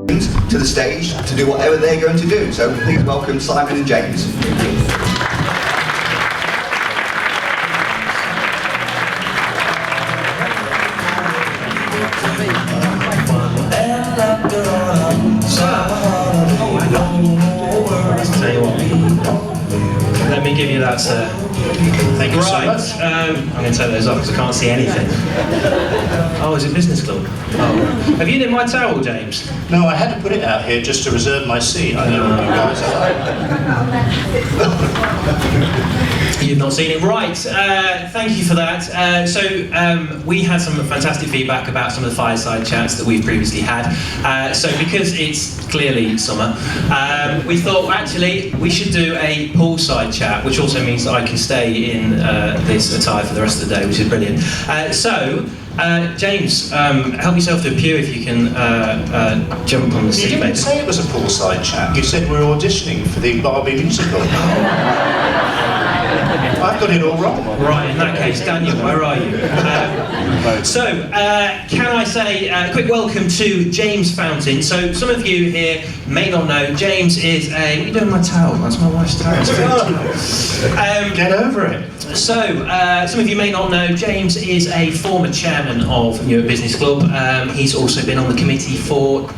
to the stage to do whatever they're going to do. So please welcome Simon and James. Let me give you that, sir. Thank you so much. I'm going to take those off because I can't see anything. Oh, is it business club? Oh. Have you nicked my towel, James? No, I had to put it out here just to reserve my seat. I know you guys are. You've not seen it. Right, thank you for that. We had some fantastic feedback about some of the fireside chats that we've previously had. So because it's clearly summer, we thought actually we should do a poolside chat, which also means that I can stay in this attire for the rest of the day, which is brilliant. James, help yourself to a pew if you can jump on the seat. You didn't say it was a poolside chat. You said we're auditioning for the Barbie musical. I've got it all wrong. Right, in that case, Daniel, where are you? Can I say a quick welcome to James Fountain. So, some of you here may not know, James is a... What are you doing with my towel? That's my wife's towel. Get over it. So, some of you may not know, James is a former chairman of Newark Business Club. He's also been on the committee for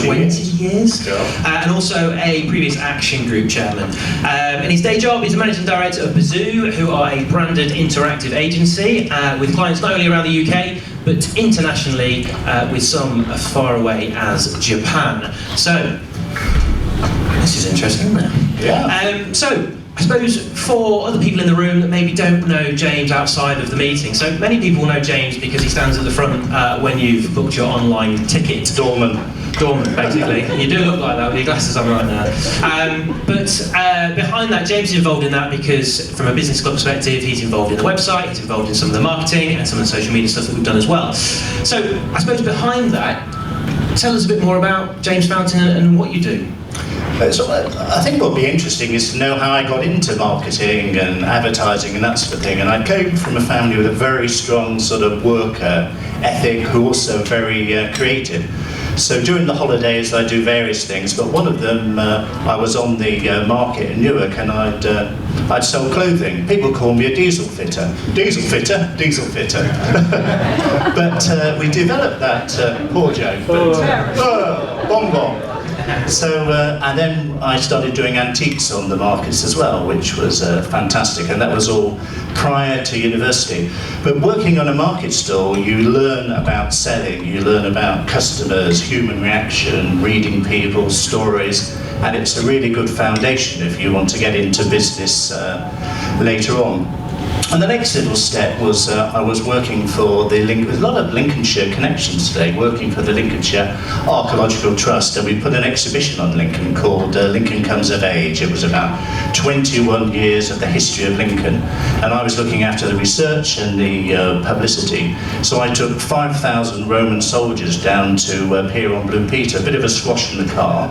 20 years. And also a previous Action Group chairman. In his day job, he's the managing director of Bazoo, who are a branded interactive agency with clients not only around the UK, but internationally, with some as far away as Japan. So, this is interesting, isn't it? Yeah. I suppose for other people in the room that maybe don't know James outside of the meeting, so many people know James because he stands at the front when you've booked your online ticket. Dorman, basically. You do look like that with your glasses on right now. Behind that, James is involved in that because from a business club perspective, he's involved in the website, he's involved in some of the marketing and some of the social media stuff that we've done as well. So I suppose behind that, tell us a bit more about James Fountain and what you do. So I think what would be interesting is to know how I got into marketing and advertising and that sort of thing. And I came from a family with a very strong sort of worker ethic, who also very creative. So during the holidays I do various things, but one of them I was on the market in Newark and I'd sell clothing. People call me a diesel fitter. Diesel fitter, diesel fitter. But we developed that poor joke. Bon bon. So, and then I started doing antiques on the markets as well, which was fantastic, and that was all prior to university. But working on a market stall, you learn about selling, you learn about customers, human reaction, reading people's stories, and it's a really good foundation if you want to get into business later on. And the next little step was I was working for the there's a lot of Lincolnshire connections today, working for the Lincolnshire Archaeological Trust, and we put an exhibition on Lincoln called Lincoln Comes of Age. It was about 21 years of the history of Lincoln, and I was looking after the research and the publicity. So I took 5,000 Roman soldiers down to Pier on Blue Peter, a bit of a squash in the car,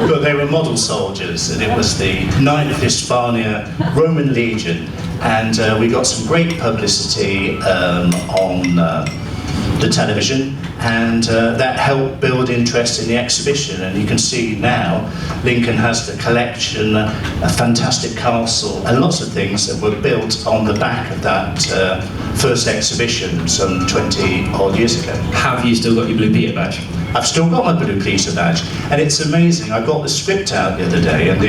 but they were model soldiers, and it was the 9th Hispania Roman Legion. And we got some great publicity on the television, and that helped build interest in the exhibition. And you can see now Lincoln has the collection, a fantastic castle, and lots of things that were built on the back of that first exhibition some 20 odd years ago. Have you still got your Blue Peter badge? I've still got my Blue Peter badge, and it's amazing. I got the script out the other day, and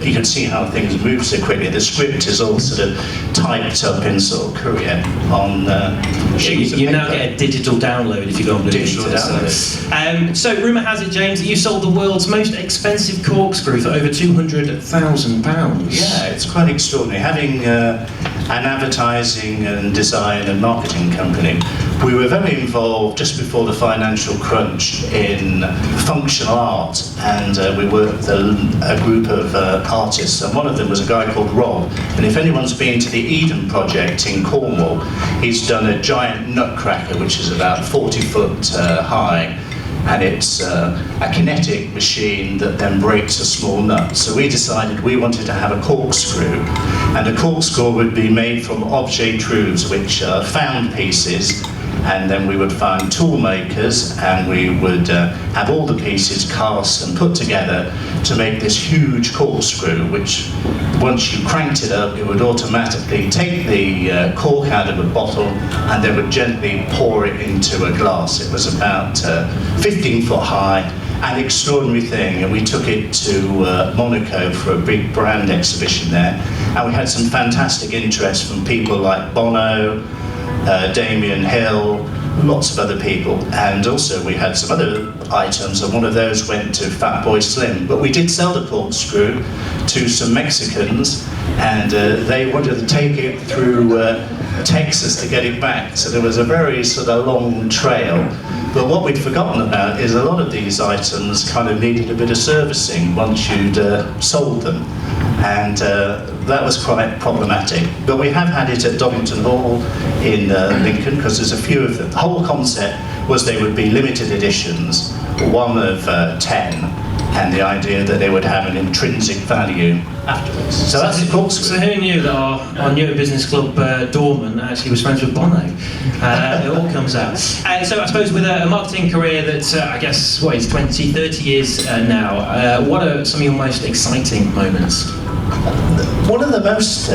you can see how things move so quickly. The script is all sort of typed up in sort of courier on sheets of You paper. now get a digital download if you go on Blue Digital Peter. download. So rumour has it, James, that you sold the world's most expensive corkscrew for over £200,000. Yeah, it's quite extraordinary. Having an advertising and design and marketing company, we were very involved just before the financial crunch in functional art, and we worked with a group of artists, and one of them was a guy called Rob. And if anyone's been to the Eden Project in Cornwall, he's done a giant nutcracker which is about 40 foot high, and it's a kinetic machine that then breaks a small nut. So we decided we wanted to have a corkscrew, and a corkscrew would be made from objet trouvé, which are found pieces and then we would find tool makers, and we would have all the pieces cast and put together to make this huge corkscrew, which once you cranked it up, it would automatically take the cork out of a bottle and they would gently pour it into a glass. It was about 15 foot high, an extraordinary thing, and we took it to Monaco for a big brand exhibition there, and we had some fantastic interest from people like Bono, Damien Hill, lots of other people, and also we had some other items, and one of those went to Fatboy Slim. But we did sell the corkscrew to some Mexicans, and they wanted to take it through Texas to get it back, so there was a very sort of long trail. But what we'd forgotten about is a lot of these items kind of needed a bit of servicing once you'd sold them, and that was quite problematic. But we have had it at Donington Hall in Lincoln, because there's a few of them. The whole concept was they would be limited editions, one of 10, and the idea that they would have an intrinsic value afterwards. So that's the corkscrew. So who knew that our Newark Business Club doorman actually was friends with Bono? It all comes out. So I suppose with a marketing career that's, I guess, what is 20, 30 years now, what are some of your most exciting moments? One of the most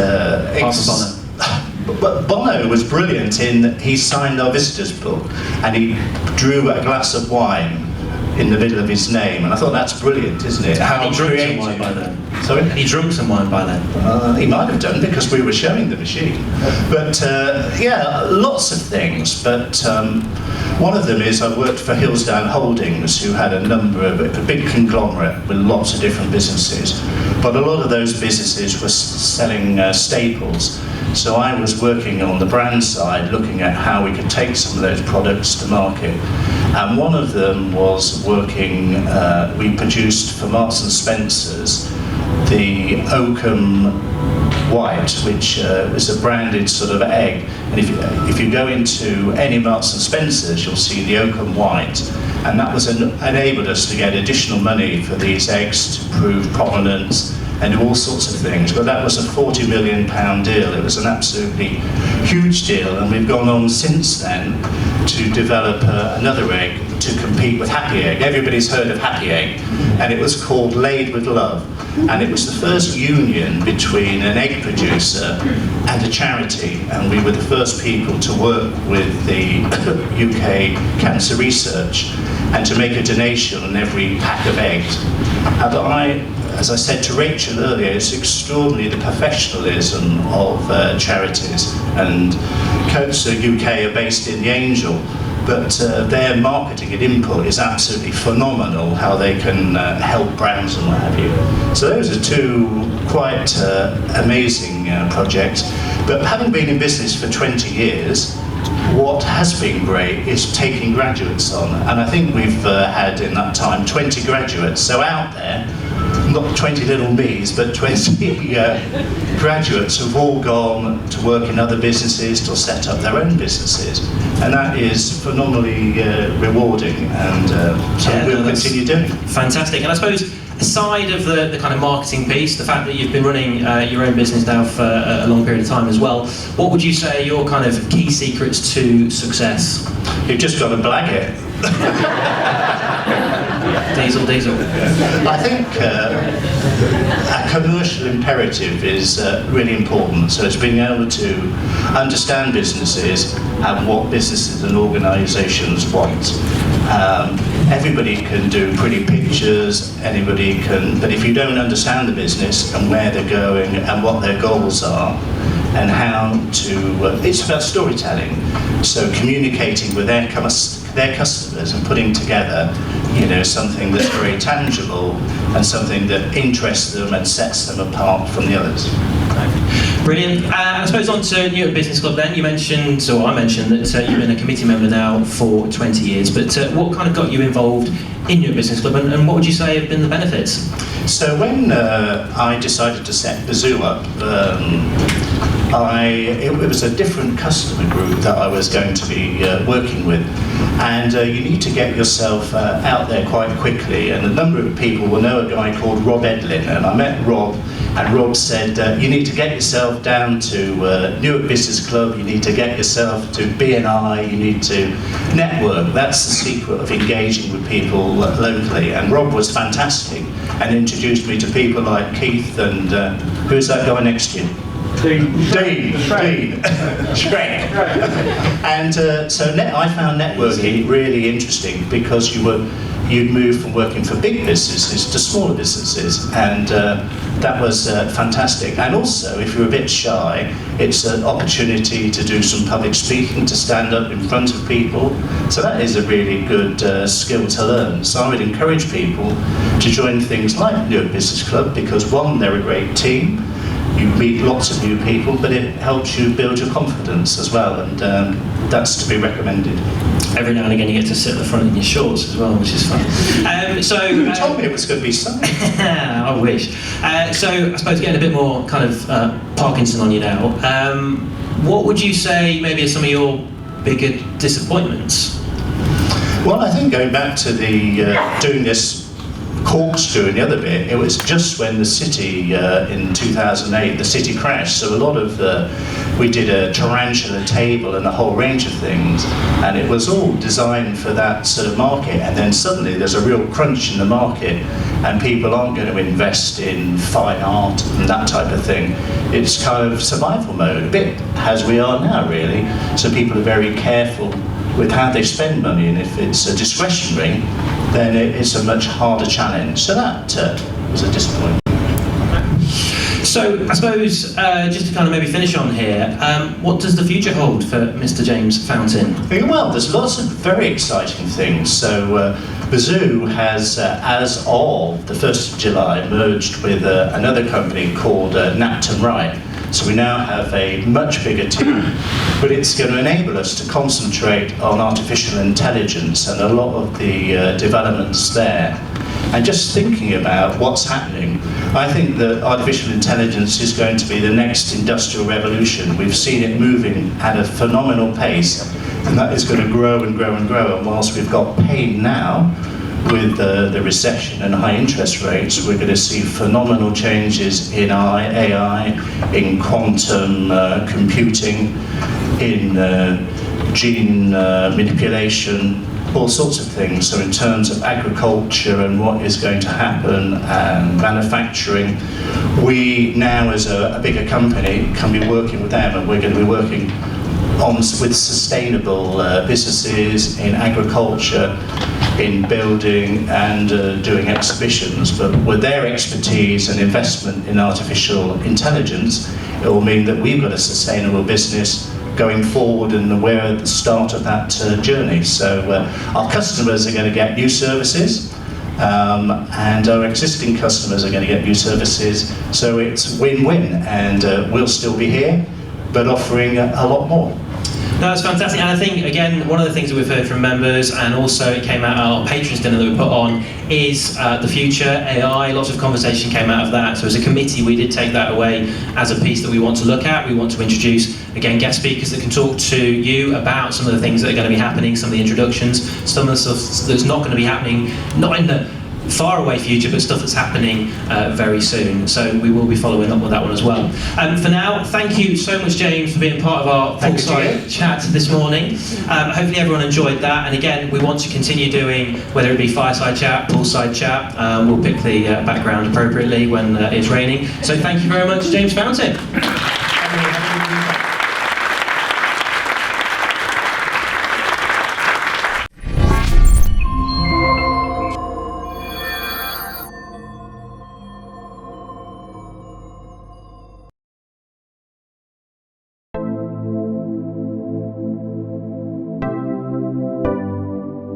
Bono was brilliant in that he signed our visitors book and he drew a glass of wine in the middle of his name, and I thought that's brilliant, isn't it? How he drunk some wine by then. Sorry? He drunk some wine by then. He might have done, because we were showing the machine. But yeah, lots of things. But one of them is I worked for Hillsdown Holdings, who had a big conglomerate with lots of different businesses. But a lot of those businesses were selling staples. So I was working on the brand side, looking at how we could take some of those products to market. And one of them was working, we produced for Marks & Spencer's the Oakham White, which is a branded sort of egg. And if you go into any Marks & Spencer's, you'll see the Oakham White. And that was enabled us to get additional money for these eggs to prove provenance and do all sorts of things. But that was a £40 million deal. It was an absolutely huge deal, and we've gone on since then to develop another egg to compete with Happy Egg. Everybody's heard of Happy Egg, and it was called Laid with Love. And it was the first union between an egg producer and a charity, and we were the first people to work with the UK Cancer Research and to make a donation on every pack of eggs. And as I said to Rachel earlier, it's extraordinary the professionalism of charities, and Cancer UK are based in the Angel, but their marketing and input is absolutely phenomenal, how they can help brands and what have you. So those are two quite amazing projects. But having been in business for 20 years, what has been great is taking graduates on, and I think we've had in that time 20 graduates. So out there, not 20 little me's, but 20 graduates who've all gone to work in other businesses or set up their own businesses, and that is phenomenally rewarding, and something we'll continue doing. Fantastic. And I suppose aside of the kind of marketing piece, the fact that you've been running your own business now for a long period of time as well, what would you say are your kind of key secrets to success? You've just got to blag it. Diesel. I think a commercial imperative is really important. So it's being able to understand businesses and what businesses and organisations want. Everybody can do pretty pictures, anybody can, but if you don't understand the business and where they're going and what their goals are, and how to, it's about storytelling. So communicating with their customers and putting together, something that's very tangible and something that interests them and sets them apart from the others. Brilliant. I suppose on to Newark Business Club then. I mentioned that you've been a committee member now for 20 years, but what kind of got you involved in Newark Business Club, and what would you say have been the benefits? So when I decided to set Bazoo up, it was a different customer group that I was going to be working with, and you need to get yourself out there quite quickly, and a number of people will know a guy called Rob Edlin, and I met Rob And Rob said, you need to get yourself down to Newark Business Club, you need to get yourself to B&I, you need to network. That's the secret of engaging with people locally. And Rob was fantastic and introduced me to people like Keith and who's that guy next to you? Dean. Shrek. And so I found networking really interesting because you'd move from working for big businesses to smaller businesses, and that was fantastic. And also, if you're a bit shy, it's an opportunity to do some public speaking, to stand up in front of people. So that is a really good skill to learn. So I would encourage people to join things like Newark Business Club because one, they're a great team. You meet lots of new people, but it helps you build your confidence as well, and that's to be recommended. Every now and again you get to sit at the front in your shorts as well, which is fun. You told me it was going to be sunny. I wish. So I suppose getting a bit more kind of Parkinson on you now, what would you say maybe are some of your bigger disappointments? Well, I think going back to the doing this corkscrew and the other bit, it was just when the city in 2008 the city crashed, so a lot of we did a tarantula table and a whole range of things, and it was all designed for that sort of market, and then suddenly there's a real crunch in the market and people aren't going to invest in fine art and that type of thing. It's kind of survival mode, a bit as we are now really, so people are very careful with how they spend money, and if it's discretionary, then it's a much harder challenge. So that was a disappointment. So I suppose, just to kind of maybe finish on here, what does the future hold for Mr. James Fountain? Well, there's lots of very exciting things. So the zoo has, as of the 1st of July, merged with another company called Napton Wright. So we now have a much bigger team, but it's going to enable us to concentrate on artificial intelligence and a lot of the developments there. And just thinking about what's happening, I think that artificial intelligence is going to be the next industrial revolution. We've seen it moving at a phenomenal pace, and that is going to grow and grow and grow. And whilst we've got pain now, with the recession and high interest rates, we're going to see phenomenal changes in AI, in quantum computing, in gene manipulation, all sorts of things. So in terms of agriculture and what is going to happen and manufacturing, we now as a bigger company can be working with them, and we're going to be working with sustainable businesses in agriculture, in building and doing exhibitions, but with their expertise and investment in artificial intelligence, it will mean that we've got a sustainable business going forward, and we're at the start of that journey. So our customers are going to get new services, and our existing customers are going to get new services, so it's win-win, and we'll still be here, but offering a lot more. No, that's fantastic, and I think, again, one of the things that we've heard from members, and also it came out at our patrons dinner that we put on, is the future, AI, lots of conversation came out of that. So as a committee, we did take that away as a piece that we want to look at. We want to introduce, again, guest speakers that can talk to you about some of the things that are going to be happening, some of the introductions, some of the stuff that's not going to be happening, not in the far away future, but stuff that's happening very soon. So we will be following up with that one as well. For now, thank you so much, James, for being part of our Poolside chat this morning. Hopefully everyone enjoyed that, and again, we want to continue doing, whether it be fireside chat, poolside chat, we'll pick the background appropriately when it's raining. So thank you very much, James Fountain.